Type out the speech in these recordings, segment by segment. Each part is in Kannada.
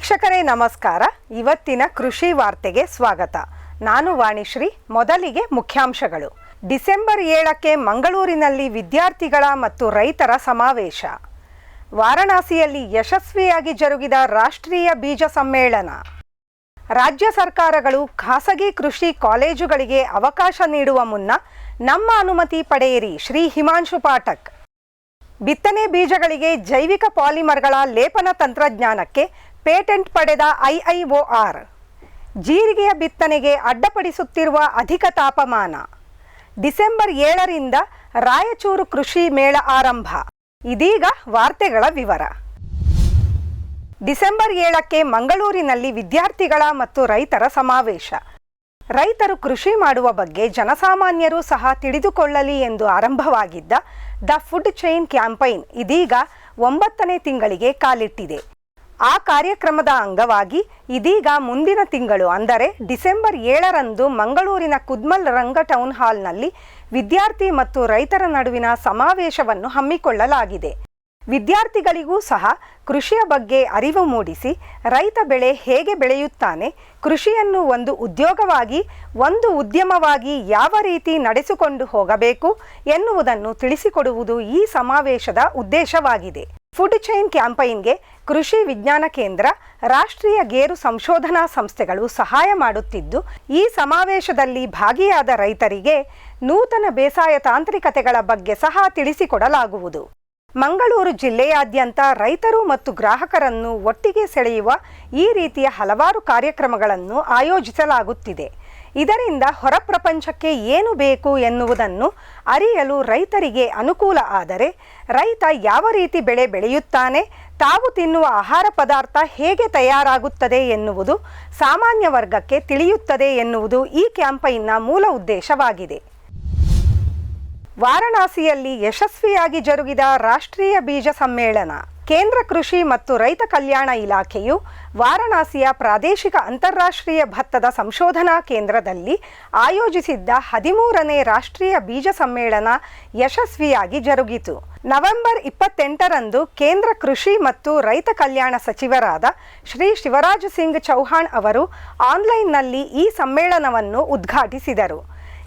ವೀಕ್ಷಕರೇ ನಮಸ್ಕಾರ. ಇವತ್ತಿನ ಕೃಷಿ ವಾರ್ತೆಗೆ ಸ್ವಾಗತ. ನಾನು ವಾಣಿಶ್ರೀ. ಮೊದಲಿಗೆ ಮುಖ್ಯಾಂಶಗಳು. ಡಿಸೆಂಬರ್ 7ಕ್ಕೆ ಮಂಗಳೂರಿನಲ್ಲಿ ವಿದ್ಯಾರ್ಥಿಗಳ ಮತ್ತು ರೈತರ ಸಮಾವೇಶ. ವಾರಣಾಸಿಯಲ್ಲಿ ಯಶಸ್ವಿಯಾಗಿ ಜರುಗಿದ ರಾಷ್ಟ್ರೀಯ ಬೀಜ ಸಮ್ಮೇಳನ. ರಾಜ್ಯ ಸರ್ಕಾರಗಳು ಖಾಸಗಿ ಕೃಷಿ ಕಾಲೇಜುಗಳಿಗೆ ಅವಕಾಶ ನೀಡುವ ಮುನ್ನ ನಮ್ಮ ಅನುಮತಿ ಪಡೆಯಿರಿ. ಶ್ರೀ ಹಿಮಾಂಶು ಪಾಠಕ್. ಬಿತ್ತನೆ ಬೀಜಗಳಿಗೆ ಜೈವಿಕ ಪಾಲಿಮರ್ಗಳ ಲೇಪನ ತಂತ್ರಜ್ಞಾನಕ್ಕೆ ಪೇಟೆಂಟ್ ಪಡೆದ IIOR. ಜೀರಿಗೆಯ ಬಿತ್ತನೆಗೆ ಅಡ್ಡಪಡಿಸುತ್ತಿರುವ ಅಧಿಕ ತಾಪಮಾನ. ಡಿಸೆಂಬರ್ 7ರಿಂದ ರಾಯಚೂರು ಕೃಷಿ ಮೇಳ ಆರಂಭ. ಇದೀಗ ವಾರ್ತೆಗಳ ವಿವರ. ಡಿಸೆಂಬರ್ 7ಕ್ಕೆ ಮಂಗಳೂರಿನಲ್ಲಿ ವಿದ್ಯಾರ್ಥಿಗಳ ಮತ್ತು ರೈತರ ಸಮಾವೇಶ. ರೈತರು ಕೃಷಿ ಮಾಡುವ ಬಗ್ಗೆ ಜನಸಾಮಾನ್ಯರು ಸಹ ತಿಳಿದುಕೊಳ್ಳಲಿ ಎಂದು ಆರಂಭವಾಗಿದ್ದ ದ ಫುಡ್ ಚೈನ್ ಕ್ಯಾಂಪೈನ್ ಇದೀಗ 9ನೇ ತಿಂಗಳಿಗೆ ಕಾಲಿಟ್ಟಿದೆ. ಆ ಕಾರ್ಯಕ್ರಮದ ಅಂಗವಾಗಿ ಇದೀಗ ಮುಂದಿನ ತಿಂಗಳು ಅಂದರೆ ಡಿಸೆಂಬರ್ 7ರಂದು ಮಂಗಳೂರಿನ ಕುದ್ಮಲ್ ರಂಗ ಟೌನ್ ಹಾಲ್ನಲ್ಲಿ ವಿದ್ಯಾರ್ಥಿ ಮತ್ತು ರೈತರ ನಡುವಿನ ಸಮಾವೇಶವನ್ನು ಹಮ್ಮಿಕೊಳ್ಳಲಾಗಿದೆ. ವಿದ್ಯಾರ್ಥಿಗಳಿಗೂ ಸಹ ಕೃಷಿಯ ಬಗ್ಗೆ ಅರಿವು ಮೂಡಿಸಿ ರೈತ ಬೆಳೆ ಹೇಗೆ ಬೆಳೆಯುತ್ತಾನೆ, ಕೃಷಿಯನ್ನು ಒಂದು ಉದ್ಯೋಗವಾಗಿ ಒಂದು ಉದ್ಯಮವಾಗಿ ಯಾವ ರೀತಿ ನಡೆಸಿಕೊಂಡು ಹೋಗಬೇಕು ಎನ್ನುವುದನ್ನು ತಿಳಿಸಿಕೊಡುವುದು ಈ ಸಮಾವೇಶದ ಉದ್ದೇಶವಾಗಿದೆ. ಫುಡ್ ಚೈನ್ ಕ್ಯಾಂಪೈನ್ಗೆ ಕೃಷಿ ವಿಜ್ಞಾನ ಕೇಂದ್ರ, ರಾಷ್ಟ್ರೀಯ ಗೇರು ಸಂಶೋಧನಾ ಸಂಸ್ಥೆಗಳು ಸಹಾಯ ಮಾಡುತ್ತಿದ್ದು, ಈ ಸಮಾವೇಶದಲ್ಲಿ ಭಾಗಿಯಾದ ರೈತರಿಗೆ ನೂತನ ಬೇಸಾಯ ತಾಂತ್ರಿಕತೆಗಳ ಬಗ್ಗೆ ಸಹ ತಿಳಿಸಿಕೊಡಲಾಗುವುದು. ಮಂಗಳೂರು ಜಿಲ್ಲೆಯಾದ್ಯಂತ ರೈತರು ಮತ್ತು ಗ್ರಾಹಕರನ್ನು ಒಟ್ಟಿಗೆ ಸೆಳೆಯುವ ಈ ರೀತಿಯ ಹಲವಾರು ಕಾರ್ಯಕ್ರಮಗಳನ್ನು ಆಯೋಜಿಸಲಾಗುತ್ತಿದೆ. ಇದರಿಂದ ಹೊರ ಪ್ರಪಂಚಕ್ಕೆ ಏನು ಬೇಕು ಎನ್ನುವುದನ್ನು ಅರಿಯಲು ರೈತರಿಗೆ ಅನುಕೂಲ ಆದರೆ, ರೈತ ಯಾವ ರೀತಿ ಬೆಳೆ ಬೆಳೆಯುತ್ತಾನೆ, ತಾವು ತಿನ್ನುವ ಆಹಾರ ಪದಾರ್ಥ ಹೇಗೆ ತಯಾರಾಗುತ್ತದೆ ಎನ್ನುವುದು ಸಾಮಾನ್ಯ ವರ್ಗಕ್ಕೆ ತಿಳಿಯುತ್ತದೆ ಎನ್ನುವುದು ಈ ಕ್ಯಾಂಪೈನ್ನ ಮೂಲ ಉದ್ದೇಶವಾಗಿದೆ. ವಾರಣಾಸಿಯಲ್ಲಿ ಯಶಸ್ವಿಯಾಗಿ ಜರುಗಿದ ರಾಷ್ಟ್ರೀಯ ಬೀಜ ಸಮ್ಮೇಳನ. ಕೇಂದ್ರ ಕೃಷಿ ಮತ್ತು ರೈತ ಕಲ್ಯಾಣ ಇಲಾಖೆಯು ವಾರಣಾಸಿಯ ಪ್ರಾದೇಶಿಕ ಅಂತಾರಾಷ್ಟ್ರೀಯ ಭತ್ತದ ಸಂಶೋಧನಾ ಕೇಂದ್ರದಲ್ಲಿ ಆಯೋಜಿಸಿದ್ದ 13ನೇ ರಾಷ್ಟ್ರೀಯ ಬೀಜ ಸಮ್ಮೇಳನ ಯಶಸ್ವಿಯಾಗಿ ಜರುಗಿತು. ನವೆಂಬರ್ 28ರಂದು ಕೇಂದ್ರ ಕೃಷಿ ಮತ್ತು ರೈತ ಕಲ್ಯಾಣ ಸಚಿವರಾದ ಶ್ರೀ ಶಿವರಾಜ್ ಸಿಂಗ್ ಚೌಹಾಣ್ ಅವರು ಆನ್ಲೈನ್ನಲ್ಲಿ ಈ ಸಮ್ಮೇಳನವನ್ನು ಉದ್ಘಾಟಿಸಿದರು.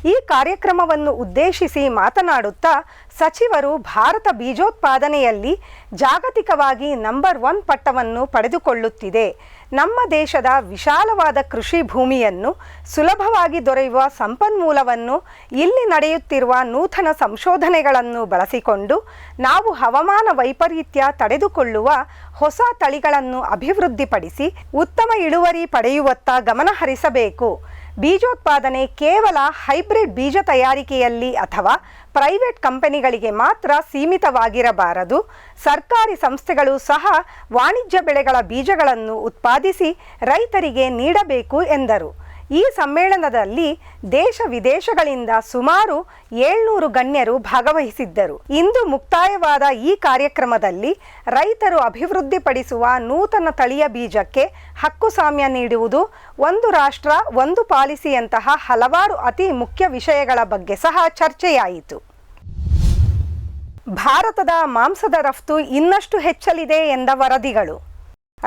ಈ ಕಾರ್ಯಕ್ರಮವನ್ನು ಉದ್ದೇಶಿಸಿ ಮಾತನಾಡುತ್ತಾ ಸಚಿವರು ಭಾರತ ಬೀಜೋತ್ಪಾದನೆಯಲ್ಲಿ ಜಾಗತಿಕವಾಗಿ ನಂಬರ್ 1 ಪಟ್ಟವನ್ನು ಪಡೆದುಕೊಳ್ಳುತ್ತಿದೆ. ನಮ್ಮ ದೇಶದ ವಿಶಾಲವಾದ ಕೃಷಿ ಭೂಮಿಯನ್ನು, ಸುಲಭವಾಗಿ ದೊರೆಯುವ ಸಂಪನ್ಮೂಲವನ್ನು, ಇಲ್ಲಿ ನಡೆಯುತ್ತಿರುವ ನೂತನ ಸಂಶೋಧನೆಗಳನ್ನು ಬಳಸಿಕೊಂಡು ನಾವು ಹವಾಮಾನ ವೈಪರೀತ್ಯ ತಡೆದುಕೊಳ್ಳುವ ಹೊಸ ತಳಿಗಳನ್ನು ಅಭಿವೃದ್ಧಿಪಡಿಸಿ ಉತ್ತಮ ಇಳುವರಿ ಪಡೆಯುವತ್ತ ಗಮನ ಹರಿಸಬೇಕು. ಬೀಜೋತ್ಪಾದನೆ ಕೇವಲ ಹೈಬ್ರಿಡ್ ಬೀಜ ತಯಾರಿಕೆಯಲ್ಲಿ ಅಥವಾ ಪ್ರೈವೇಟ್ ಕಂಪನಿಗಳಿಗೆ ಮಾತ್ರ ಸೀಮಿತವಾಗಿರಬಾರದು. ಸರ್ಕಾರಿ ಸಂಸ್ಥೆಗಳು ಸಹ ವಾಣಿಜ್ಯ ಬೆಳೆಗಳ ಬೀಜಗಳನ್ನು ಉತ್ಪಾದಿಸಿ ರೈತರಿಗೆ ನೀಡಬೇಕು ಎಂದರು. ಈ ಸಮ್ಮೇಳನದಲ್ಲಿ ದೇಶ ವಿದೇಶಗಳಿಂದ ಸುಮಾರು 700 ಗಣ್ಯರು ಭಾಗವಹಿಸಿದ್ದರು. ಇಂದು ಮುಕ್ತಾಯವಾದ ಈ ಕಾರ್ಯಕ್ರಮದಲ್ಲಿ ರೈತರು ಅಭಿವೃದ್ಧಿಪಡಿಸುವ ನೂತನ ತಳಿಯ ಬೀಜಕ್ಕೆ ಹಕ್ಕುಸ್ವಾಮ್ಯ ನೀಡುವುದು, ಒಂದು ರಾಷ್ಟ್ರ ಒಂದು ಪಾಲಿಸಿಯಂತಹ ಹಲವಾರು ಅತಿ ಮುಖ್ಯ ವಿಷಯಗಳ ಬಗ್ಗೆ ಸಹ ಚರ್ಚೆಯಾಯಿತು. ಭಾರತದ ಮಾಂಸದ ರಫ್ತು ಇನ್ನಷ್ಟು ಹೆಚ್ಚಲಿದೆ ಎಂದ ವರದಿಗಳು.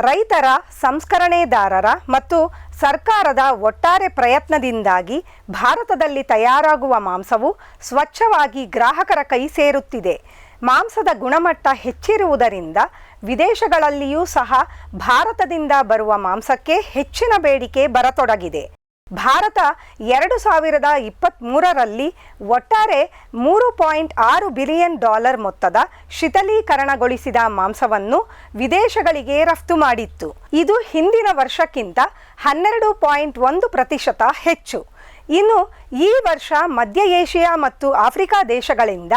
ರೈತರ, ಸಂಸ್ಕರಣೆದಾರರ ಮತ್ತು ಸರ್ಕಾರದ ಒಟ್ಟಾರೆ ಪ್ರಯತ್ನದಿಂದಾಗಿ ಭಾರತದಲ್ಲಿ ತಯಾರಾಗುವ ಮಾಂಸವು ಸ್ವಚ್ಛವಾಗಿ ಗ್ರಾಹಕರ ಕೈ ಸೇರುತ್ತಿದೆ. ಮಾಂಸದ ಗುಣಮಟ್ಟ ಹೆಚ್ಚಿರುವುದರಿಂದ ವಿದೇಶಗಳಲ್ಲಿಯೂ ಸಹ ಭಾರತದಿಂದ ಬರುವ ಮಾಂಸಕ್ಕೆ ಹೆಚ್ಚಿನ ಬೇಡಿಕೆ ಬರತೊಡಗಿದೆ. ಭಾರತ 2023ರಲ್ಲಿ ಒಟ್ಟಾರೆ $3.6 ಬಿಲಿಯನ್ ಮೊತ್ತದ ಶೀತಲೀಕರಣಗೊಳಿಸಿದ ಮಾಂಸವನ್ನು ವಿದೇಶಗಳಿಗೆ ರಫ್ತು ಮಾಡಿತ್ತು. ಇದು ಹಿಂದಿನ ವರ್ಷಕ್ಕಿಂತ 12.1% ಹೆಚ್ಚು. ಇನ್ನು ಈ ವರ್ಷ ಮಧ್ಯ ಏಷ್ಯಾ ಮತ್ತು ಆಫ್ರಿಕಾ ದೇಶಗಳಿಂದ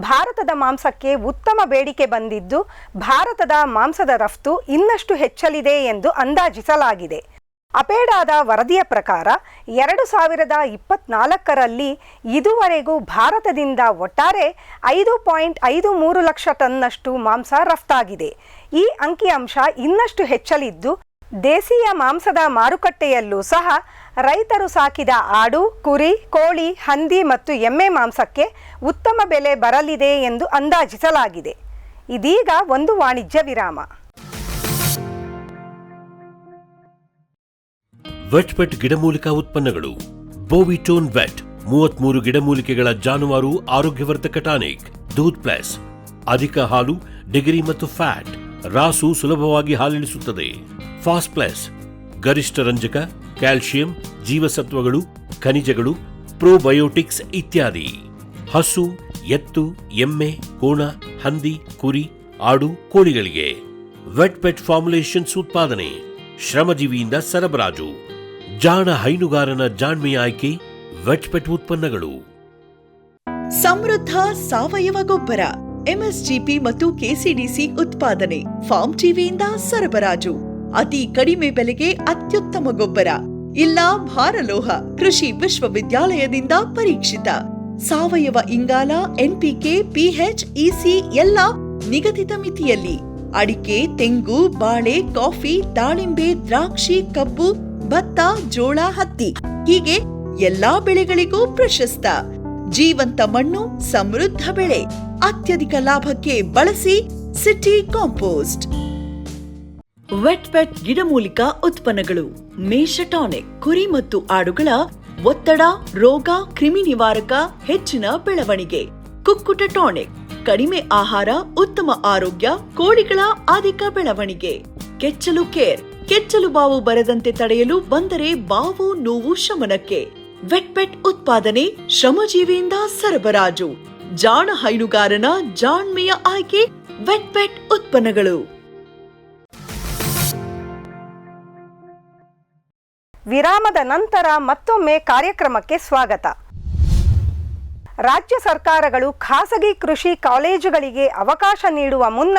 ಭಾರತದ ಮಾಂಸಕ್ಕೆ ಉತ್ತಮ ಬೇಡಿಕೆ ಬಂದಿದ್ದು, ಭಾರತದ ಮಾಂಸದ ರಫ್ತು ಇನ್ನಷ್ಟು ಹೆಚ್ಚಲಿದೆ ಎಂದು ಅಂದಾಜಿಸಲಾಗಿದೆ. ಅಪೇಡಾದ ವರದಿಯ ಪ್ರಕಾರ 2024ರಲ್ಲಿ ಇದುವರೆಗೂ ಭಾರತದಿಂದ ಒಟ್ಟಾರೆ 5.53 ಲಕ್ಷ ಟನ್ನಷ್ಟು ಮಾಂಸ ರಫ್ತಾಗಿದೆ. ಈ ಅಂಕಿಅಂಶ ಇನ್ನಷ್ಟು ಹೆಚ್ಚಲಿದ್ದು, ದೇಶೀಯ ಮಾಂಸದ ಮಾರುಕಟ್ಟೆಯಲ್ಲೂ ಸಹ ರೈತರು ಸಾಕಿದ ಆಡು, ಕುರಿ, ಕೋಳಿ, ಹಂದಿ ಮತ್ತು ಎಮ್ಮೆ ಮಾಂಸಕ್ಕೆ ಉತ್ತಮ ಬೆಲೆ ಬರಲಿದೆ ಎಂದು ಅಂದಾಜಿಸಲಾಗಿದೆ. ಇದೀಗ ಒಂದು ವಾಣಿಜ್ಯ ವಿರಾಮ. ವೆಟ್ಪೆಟ್ ಗಿಡಮೂಲಿಕಾ ಉತ್ಪನ್ನಗಳು. ಬೋವಿಟೋನ್ ವೆಟ್ 33 ಗಿಡಮೂಲಿಕೆಗಳ ಜಾನುವಾರು ಆರೋಗ್ಯವರ್ಧಕ ಟಾನಿಕ್. ದೂದ್ ಪ್ಲಸ್ ಅಧಿಕ ಹಾಲು, ಡಿಗ್ರಿ ಮತ್ತು ಫ್ಯಾಟ್, ರಾಸು ಸುಲಭವಾಗಿ ಹಾಲಿಳಿಸುತ್ತದೆ. ಫಾಸ್ಟ್ ಪ್ಲಸ್ ಗರಿಷ್ಠ ರಂಜಕ, ಕ್ಯಾಲ್ಸಿಯಂ, ಜೀವಸತ್ವಗಳು, ಖನಿಜಗಳು, ಪ್ರೋಬಯೋಟಿಕ್ಸ್ ಇತ್ಯಾದಿ. ಹಸು, ಎತ್ತು, ಎಮ್ಮೆ, ಕೋಣ, ಹಂದಿ, ಕುರಿ, ಆಡು, ಕೋಳಿಗಳಿಗೆ ವೆಟ್ಪೆಟ್ ಫಾರ್ಮುಲೇಷನ್ಸ್ ಉತ್ಪಾದನೆ, ಶ್ರಮಜೀವಿಯಿಂದ ಸರಬರಾಜು. ಜಾಣ ಹೈನುಗಾರನ ಜಾಣ್ಮೆಯ ಆಯ್ಕೆ ವೆಟ್ಪೆಟ್ ಉತ್ಪನ್ನಗಳು. ಸಮೃದ್ಧ ಸಾವಯವ ಗೊಬ್ಬರ, ಎಂಎಸ್ಜಿಪಿ ಮತ್ತು ಕೆಸಿಡಿಸಿ ಉತ್ಪಾದನೆ, ಫಾರ್ಮ್ ಟಿವಿಯಿಂದ ಸರಬರಾಜು. ಅತಿ ಕಡಿಮೆ ಬೆಲೆಗೆ ಅತ್ಯುತ್ತಮ ಗೊಬ್ಬರ. ಇಲ್ಲ ಭಾರಲೋಹ, ಕೃಷಿ ವಿಶ್ವವಿದ್ಯಾಲಯದಿಂದ ಪರೀಕ್ಷಿತ ಸಾವಯವ ಇಂಗಾಲ, ಎನ್ಪಿಕೆ, ಪಿಎಚ್, ಇಸಿ ಎಲ್ಲ ನಿಗದಿತ ಮಿತಿಯಲ್ಲಿ. ಅಡಿಕೆ, ತೆಂಗು, ಬಾಳೆ, ಕಾಫಿ, ದಾಳಿಂಬೆ, ದ್ರಾಕ್ಷಿ, ಕಬ್ಬು, ಭತ್ತ, ಜೋಳ, ಹತ್ತಿ ಹೀಗೆ ಎಲ್ಲಾ ಬೆಳೆಗಳಿಗೂ ಪ್ರಶಸ್ತ. ಜೀವಂತ ಮಣ್ಣು, ಸಮೃದ್ಧ ಬೆಳೆ, ಅತ್ಯಧಿಕ ಲಾಭಕ್ಕೆ ಬಳಸಿ ಸಿಟಿ ಕಾಂಪೋಸ್ಟ್. ವೆಟ್ಪೆಟ್ ಗಿಡಮೂಲಿಕಾ ಉತ್ಪನ್ನಗಳು. ಮೇಷ ಟಾನಿಕ್, ಕುರಿ ಮತ್ತು ಆಡುಗಳ ಒತ್ತಡ, ರೋಗ, ಕ್ರಿಮಿ ನಿವಾರಕ, ಹೆಚ್ಚಿನ ಬೆಳವಣಿಗೆ. ಕುಕ್ಕುಟ ಟಾನಿಕ್, ಕಡಿಮೆ ಆಹಾರ, ಉತ್ತಮ ಆರೋಗ್ಯ, ಕೋಳಿಗಳ ಅಧಿಕ ಬೆಳವಣಿಗೆ. ಕೆಚ್ಚಲು ಕೇರ್, ಕೆಚ್ಚಲು ಬಾವು ಬರದಂತೆ ತಡೆಯಲು, ಬಂದರೆ ಬಾವು ನೋವು ಶಮನಕ್ಕೆ. ವೆಟ್ಪೆಟ್ ಉತ್ಪಾದನೆ, ಶ್ರಮಜೀವಿಯಿಂದ ಸರಬರಾಜು. ಜಾಣ ಹೈನುಗಾರನ ಜಾಣ್ಮೆಯ ಆಯ್ಕೆ ವೆಟ್ಪೆಟ್ ಉತ್ಪನ್ನಗಳು. ವಿರಾಮದ ನಂತರ ಮತ್ತೊಮ್ಮೆ ಕಾರ್ಯಕ್ರಮಕ್ಕೆ ಸ್ವಾಗತ. ರಾಜ್ಯ ಸರ್ಕಾರಗಳು ಖಾಸಗಿ ಕೃಷಿ ಕಾಲೇಜುಗಳಿಗೆ ಅವಕಾಶ ನೀಡುವ ಮುನ್ನ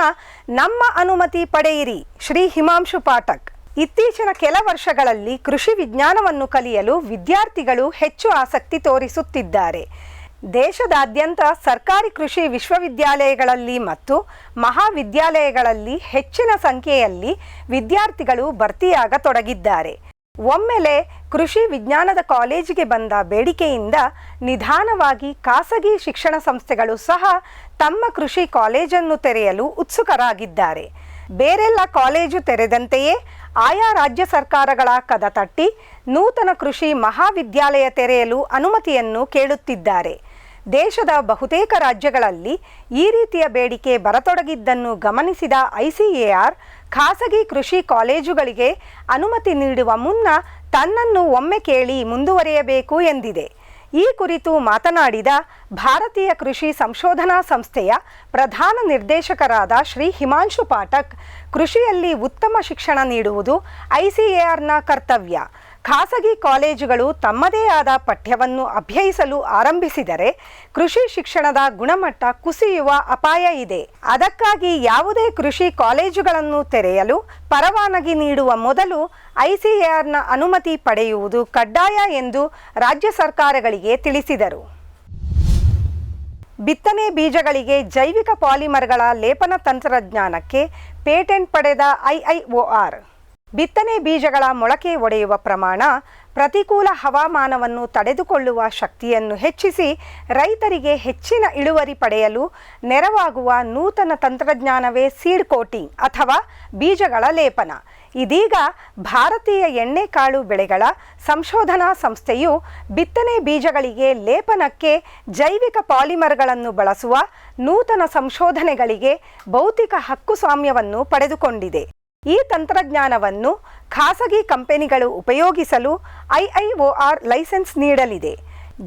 ನಮ್ಮ ಅನುಮತಿ ಪಡೆಯಿರಿ. ಶ್ರೀ ಹಿಮಾಂಶು ಪಾಠಕ್. ಇತ್ತೀಚಿನ ಕೆಲ ವರ್ಷಗಳಲ್ಲಿ ಕೃಷಿ ವಿಜ್ಞಾನವನ್ನು ಕಲಿಯಲು ವಿದ್ಯಾರ್ಥಿಗಳು ಹೆಚ್ಚು ಆಸಕ್ತಿ ತೋರಿಸುತ್ತಿದ್ದಾರೆ. ದೇಶದಾದ್ಯಂತ ಸರ್ಕಾರಿ ಕೃಷಿ ವಿಶ್ವವಿದ್ಯಾಲಯಗಳಲ್ಲಿ ಮತ್ತು ಮಹಾವಿದ್ಯಾಲಯಗಳಲ್ಲಿ ಹೆಚ್ಚಿನ ಸಂಖ್ಯೆಯಲ್ಲಿ ವಿದ್ಯಾರ್ಥಿಗಳು ಭರ್ತಿಯಾಗತೊಡಗಿದ್ದಾರೆ. ಒಮ್ಮೆಲೆ ಕೃಷಿ ವಿಜ್ಞಾನದ ಕಾಲೇಜಿಗೆ ಬಂದ ಬೇಡಿಕೆಯಿಂದ ನಿಧಾನವಾಗಿ ಖಾಸಗಿ ಶಿಕ್ಷಣ ಸಂಸ್ಥೆಗಳು ಸಹ ತಮ್ಮ ಕೃಷಿ ಕಾಲೇಜನ್ನು ತೆರೆಯಲು ಉತ್ಸುಕರಾಗಿದ್ದಾರೆ. ಬೇರೆಲ್ಲ ಕಾಲೇಜು ತೆರೆದಂತೆಯೇ ಆಯಾ ರಾಜ್ಯ ಸರ್ಕಾರಗಳ ಕದ ತಟ್ಟಿ ನೂತನ ಕೃಷಿ ಮಹಾವಿದ್ಯಾಲಯ ತೆರೆಯಲು ಅನುಮತಿಯನ್ನು ಕೇಳುತ್ತಿದ್ದಾರೆ. ದೇಶದ ಬಹುತೇಕ ರಾಜ್ಯಗಳಲ್ಲಿ ಈ ರೀತಿಯ ಬೇಡಿಕೆ ಬರತೊಡಗಿದ್ದನ್ನು ಗಮನಿಸಿದ ಐಸಿಎಆರ್ ಖಾಸಗಿ ಕೃಷಿ ಕಾಲೇಜುಗಳಿಗೆ ಅನುಮತಿ ನೀಡುವ ಮುನ್ನ ತನ್ನನ್ನು ಒಮ್ಮೆ ಕೇಳಿ ಮುಂದುವರಿಯಬೇಕು ಎಂದಿದೆ. ಈ ಕುರಿತು ಮಾತನಾಡಿದ ಭಾರತೀಯ ಕೃಷಿ ಸಂಶೋಧನಾ ಸಂಸ್ಥೆಯ ಪ್ರಧಾನ ನಿರ್ದೇಶಕರಾದ ಶ್ರೀ ಹಿಮಾಂಶು ಪಾಠಕ್, ಕೃಷಿಯಲ್ಲಿ ಉತ್ತಮ ಶಿಕ್ಷಣ ನೀಡುವುದು ಐಸಿಎಆರ್ನ ಕರ್ತವ್ಯ. ಖಾಸಗಿ ಕಾಲೇಜುಗಳು ತಮ್ಮದೇ ಆದ ಪಠ್ಯವನ್ನು ಅಭ್ಯಯಿಸಲು ಆರಂಭಿಸಿದರೆ ಕೃಷಿ ಶಿಕ್ಷಣದ ಗುಣಮಟ್ಟ ಕುಸಿಯುವ ಅಪಾಯ ಇದೆ. ಅದಕ್ಕಾಗಿ ಯಾವುದೇ ಕೃಷಿ ಕಾಲೇಜುಗಳನ್ನು ತೆರೆಯಲು ಪರವಾನಗಿ ನೀಡುವ ಮೊದಲು ಐಸಿಎಆರ್ನ ಅನುಮತಿ ಪಡೆಯುವುದು ಕಡ್ಡಾಯ ಎಂದು ರಾಜ್ಯ ಸರ್ಕಾರಗಳಿಗೆ ತಿಳಿಸಿದರು. ಬಿತ್ತನೆ ಬೀಜಗಳಿಗೆ ಜೈವಿಕ ಪಾಲಿಮರ್ಗಳ ಲೇಪನ ತಂತ್ರಜ್ಞಾನಕ್ಕೆ ಪೇಟೆಂಟ್ ಪಡೆದ ಐಐಒಆರ್. ಬಿತ್ತನೆ ಬೀಜಗಳ ಮೊಳಕೆ ಒಡೆಯುವ ಪ್ರಮಾಣ, ಪ್ರತಿಕೂಲ ಹವಾಮಾನವನ್ನು ತಡೆದುಕೊಳ್ಳುವ ಶಕ್ತಿಯನ್ನು ಹೆಚ್ಚಿಸಿ ರೈತರಿಗೆ ಹೆಚ್ಚಿನ ಇಳುವರಿ ಪಡೆಯಲು ನೆರವಾಗುವ ನೂತನ ತಂತ್ರಜ್ಞಾನವೇ ಸೀಡ್ ಕೋಟಿಂಗ್ ಅಥವಾ ಬೀಜಗಳ ಲೇಪನ. ಇದೀಗ ಭಾರತೀಯ ಎಣ್ಣೆಕಾಳು ಬೆಳೆಗಳ ಸಂಶೋಧನಾ ಸಂಸ್ಥೆಯು ಬಿತ್ತನೆ ಬೀಜಗಳಿಗೆ ಲೇಪನಕ್ಕೆ ಜೈವಿಕ ಪಾಲಿಮರ್ಗಳನ್ನು ಬಳಸುವ ನೂತನ ಸಂಶೋಧನೆಗಳಿಗೆ ಭೌತಿಕ ಹಕ್ಕುಸ್ವಾಮ್ಯವನ್ನು ಪಡೆದುಕೊಂಡಿದೆ. ಈ ತಂತ್ರಜ್ಞಾನವನ್ನು ಖಾಸಗಿ ಕಂಪನಿಗಳು ಉಪಯೋಗಿಸಲು ಐಐಒಆರ್ ಲೈಸೆನ್ಸ್ ನೀಡಲಿದೆ.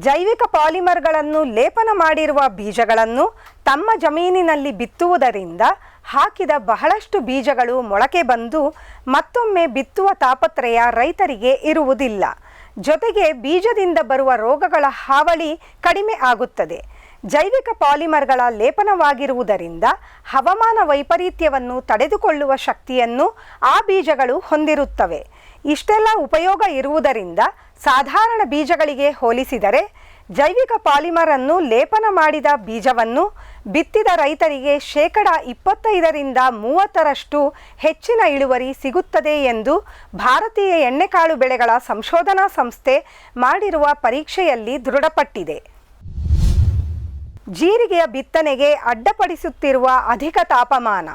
ಜೈವಿಕ ಪಾಲಿಮರ್ಗಳನ್ನು ಲೇಪನ ಮಾಡಿರುವ ಬೀಜಗಳನ್ನು ತಮ್ಮ ಜಮೀನಿನಲ್ಲಿ ಬಿತ್ತುವುದರಿಂದ ಹಾಕಿದ ಬಹಳಷ್ಟು ಬೀಜಗಳು ಮೊಳಕೆ ಬಂದು ಮತ್ತೊಮ್ಮೆ ಬಿತ್ತುವ ತಾಪತ್ರಯ ರೈತರಿಗೆ ಇರುವುದಿಲ್ಲ. ಜೊತೆಗೆ ಬೀಜದಿಂದ ಬರುವ ರೋಗಗಳ ಹಾವಳಿ ಕಡಿಮೆ ಆಗುತ್ತದೆ. ಜೈವಿಕ ಪಾಲಿಮರ್ಗಳ ಲೇಪನವಾಗಿರುವುದರಿಂದ ಹವಾಮಾನ ವೈಪರೀತ್ಯವನ್ನು ತಡೆದುಕೊಳ್ಳುವ ಶಕ್ತಿಯನ್ನು ಆ ಬೀಜಗಳು ಹೊಂದಿರುತ್ತವೆ. ಇಷ್ಟೆಲ್ಲ ಉಪಯೋಗ ಇರುವುದರಿಂದ ಸಾಧಾರಣ ಬೀಜಗಳಿಗೆ ಹೋಲಿಸಿದರೆ ಜೈವಿಕ ಪಾಲಿಮರನ್ನು ಲೇಪನ ಮಾಡಿದ ಬೀಜವನ್ನು ಬಿತ್ತಿದ ರೈತರಿಗೆ 25% ಹೆಚ್ಚಿನ ಇಳುವರಿ ಸಿಗುತ್ತದೆ ಎಂದು ಭಾರತೀಯ ಎಣ್ಣೆಕಾಳು ಬೆಳೆಗಳ ಸಂಶೋಧನಾ ಸಂಸ್ಥೆ ಮಾಡಿರುವ ಪರೀಕ್ಷೆಯಲ್ಲಿ ದೃಢಪಟ್ಟಿದೆ. ಜೀರಿಗೆಯ ಬಿತ್ತನೆಗೆ ಅಡ್ಡಪಡಿಸುತ್ತಿರುವ ಅಧಿಕ ತಾಪಮಾನ.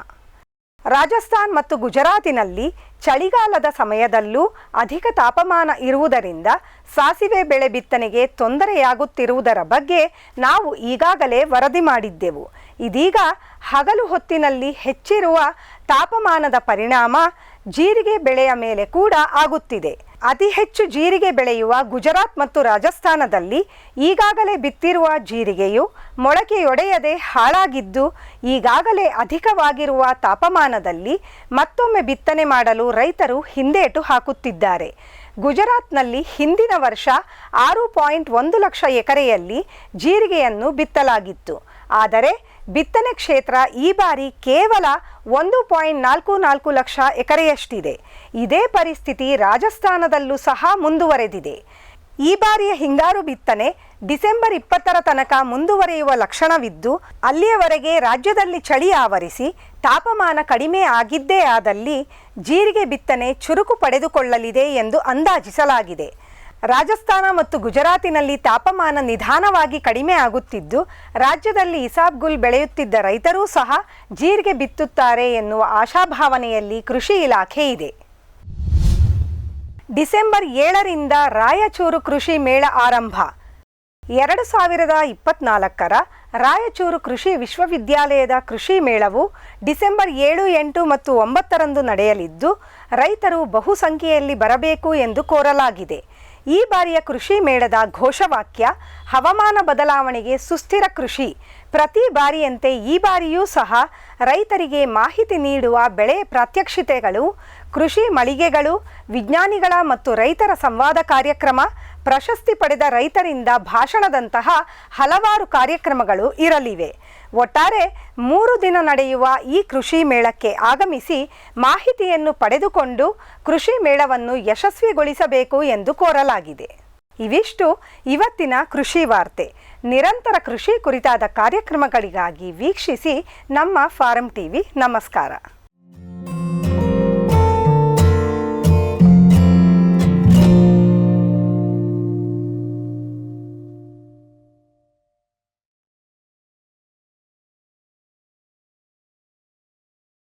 ರಾಜಸ್ಥಾನ್ ಮತ್ತು ಗುಜರಾತಿನಲ್ಲಿ ಚಳಿಗಾಲದ ಸಮಯದಲ್ಲೂ ಅಧಿಕ ತಾಪಮಾನ ಇರುವುದರಿಂದ ಸಾಸಿವೆ ಬೆಳೆ ಬಿತ್ತನೆಗೆ ತೊಂದರೆಯಾಗುತ್ತಿರುವುದರ ಬಗ್ಗೆ ನಾವು ಈಗಾಗಲೇ ವರದಿ ಮಾಡಿದ್ದೆವು. ಇದೀಗ ಹಗಲು ಹೊತ್ತಿನಲ್ಲಿ ಹೆಚ್ಚಿರುವ ತಾಪಮಾನದ ಪರಿಣಾಮ ಜೀರಿಗೆ ಬೆಳೆಯ ಮೇಲೆ ಕೂಡ ಆಗುತ್ತಿದೆ. ಅತಿ ಹೆಚ್ಚು ಜೀರಿಗೆ ಬೆಳೆಯುವ ಗುಜರಾತ್ ಮತ್ತು ರಾಜಸ್ಥಾನದಲ್ಲಿ ಈಗಾಗಲೇ ಬಿತ್ತಿರುವ ಜೀರಿಗೆಯು ಮೊಳಕೆಯೊಡೆಯದೆ ಹಾಳಾಗಿದ್ದು, ಈಗಾಗಲೇ ಅಧಿಕವಾಗಿರುವ ತಾಪಮಾನದಲ್ಲಿ ಮತ್ತೊಮ್ಮೆ ಬಿತ್ತನೆ ಮಾಡಲು ರೈತರು ಹಿಂದೇಟು ಹಾಕುತ್ತಿದ್ದಾರೆ. ಗುಜರಾತ್ನಲ್ಲಿ ಹಿಂದಿನ ವರ್ಷ 6.1 ಲಕ್ಷ ಎಕರೆಯಲ್ಲಿ ಜೀರಿಗೆಯನ್ನು ಬಿತ್ತಲಾಗಿತ್ತು. ಆದರೆ ಬಿತ್ತನೆ ಕ್ಷೇತ್ರ ಈ ಬಾರಿ ಕೇವಲ 1.44 ಲಕ್ಷ ಎಕರೆಯಷ್ಟಿದೆ. ಇದೇ ಪರಿಸ್ಥಿತಿ ರಾಜಸ್ಥಾನದಲ್ಲೂ ಸಹ ಮುಂದುವರೆದಿದೆ. ಈ ಬಾರಿಯ ಹಿಂಗಾರು ಬಿತ್ತನೆ ಡಿಸೆಂಬರ್ 20ರ ತನಕ ಮುಂದುವರಿಯುವ ಲಕ್ಷಣವಿದ್ದು, ಅಲ್ಲಿಯವರೆಗೆ ರಾಜ್ಯದಲ್ಲಿ ಚಳಿ ಆವರಿಸಿ ತಾಪಮಾನ ಕಡಿಮೆ ಆಗಿದ್ದೇ ಆದಲ್ಲಿ ಜೀರಿಗೆ ಬಿತ್ತನೆ ಚುರುಕು ಪಡೆದುಕೊಳ್ಳಲಿದೆ ಎಂದು ಅಂದಾಜಿಸಲಾಗಿದೆ. ರಾಜಸ್ಥಾನ ಮತ್ತು ಗುಜರಾತಿನಲ್ಲಿ ತಾಪಮಾನ ನಿಧಾನವಾಗಿ ಕಡಿಮೆ ಆಗುತ್ತಿದ್ದು, ರಾಜ್ಯದಲ್ಲಿ ಇಸಾಬ್ಗುಲ್ ಬೆಳೆಯುತ್ತಿದ್ದ ರೈತರೂ ಸಹ ಜೀರಿಗೆ ಬಿತ್ತುತ್ತಾರೆ ಎನ್ನುವ ಆಶಾಭಾವನೆಯಲ್ಲಿ ಕೃಷಿ ಇಲಾಖೆ ಇದೆ. ಡಿಸೆಂಬರ್ 7ರಿಂದ ರಾಯಚೂರು ಕೃಷಿ ಮೇಳ ಆರಂಭ. 2024ರ ರಾಯಚೂರು ಕೃಷಿ ವಿಶ್ವವಿದ್ಯಾಲಯದ ಕೃಷಿ ಮೇಳವು ಡಿಸೆಂಬರ್ 7, 8 ಮತ್ತು 9ರಂದು ನಡೆಯಲಿದ್ದು, ರೈತರು ಬಹುಸಂಖ್ಯೆಯಲ್ಲಿ ಬರಬೇಕು ಎಂದು ಕೋರಲಾಗಿದೆ. ಈ ಬಾರಿಯ ಕೃಷಿ ಮೇಳದ ಘೋಷವಾಕ್ಯ ಹವಾಮಾನ ಬದಲಾವಣೆಗೆ ಸುಸ್ಥಿರ ಕೃಷಿ. ಪ್ರತಿ ಬಾರಿಯಂತೆ ಈ ಬಾರಿಯೂ ಸಹ ರೈತರಿಗೆ ಮಾಹಿತಿ ನೀಡುವ ಬೆಳೆ ಪ್ರಾತ್ಯಕ್ಷಿತೆಗಳು, ಕೃಷಿ ಮಳಿಗೆಗಳು, ವಿಜ್ಞಾನಿಗಳ ಮತ್ತು ರೈತರ ಸಂವಾದ ಕಾರ್ಯಕ್ರಮ, ಪ್ರಶಸ್ತಿ ಪಡೆದ ರೈತರಿಂದ ಭಾಷಣದಂತಹ ಹಲವಾರು ಕಾರ್ಯಕ್ರಮಗಳು ಇರಲಿವೆ. ಒಟ್ಟಾರೆ 3 ದಿನ ನಡೆಯುವ ಈ ಕೃಷಿ ಮೇಳಕ್ಕೆ ಆಗಮಿಸಿ ಮಾಹಿತಿಯನ್ನು ಪಡೆದುಕೊಂಡು ಕೃಷಿ ಮೇಳವನ್ನು ಯಶಸ್ವಿಗೊಳಿಸಬೇಕು ಎಂದು ಕೋರಲಾಗಿದೆ. ಇವಿಷ್ಟು ಇವತ್ತಿನ ಕೃಷಿ ವಾರ್ತೆ. ನಿರಂತರ ಕೃಷಿ ಕುರಿತಾದ ಕಾರ್ಯಕ್ರಮಗಳಿಗಾಗಿ ವೀಕ್ಷಿಸಿ ನಮ್ಮ ಫಾರಂ ಟಿವಿ. ನಮಸ್ಕಾರ.